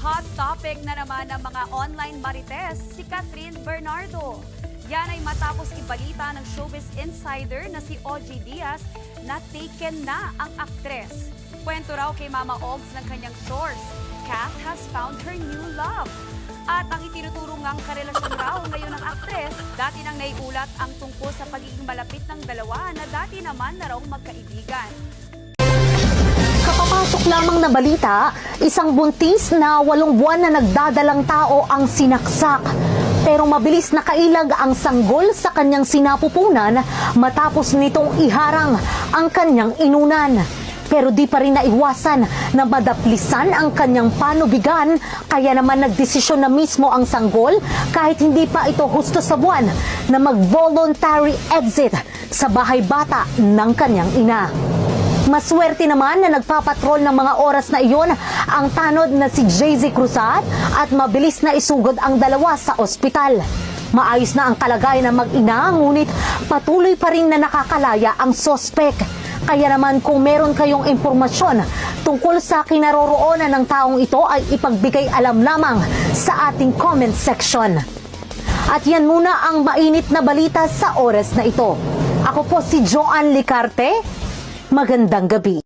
Hot topic na naman ng mga online marites, si Catherine Bernardo. Yan ay matapos ibalita ng showbiz insider na si OG Diaz na taken na ang aktres. Kwento raw kay Mama Ogs ng kanyang source, Kat has found her new love. At ang itinuturo ngang karelasyon raw ngayon ng aktres, dati nang naiulat ang tungkol sa pagiging malapit ng dalawa na dati naman na raw magkaibigan. Kapapasok lamang na balita, isang buntis na 8 buwan na nagdadalang tao ang sinaksak. Pero mabilis na kailag ang sanggol sa kanyang sinapupunan matapos nitong iharang ang kanyang inunan. Pero di pa rin naiwasan na madaplisan ang kanyang panubigan, kaya naman nagdesisyon na mismo ang sanggol kahit hindi pa ito husto sa buwan na mag-voluntary exit sa bahay bata ng kanyang ina. Maswerte naman na nagpapatrol ng mga oras na iyon ang tanod na si JZ Cruzat at mabilis na isugod ang dalawa sa ospital. Maayos na ang kalagayan ng mag-ina, ngunit patuloy pa rin na nakakalaya ang sospek. Kaya naman kung meron kayong impormasyon tungkol sa kinaroroonan ng taong ito ay ipagbigay alam lamang sa ating comment section. At yan muna ang mainit na balita sa oras na ito. Ako po si Joanne Licarte. Magandang gabi.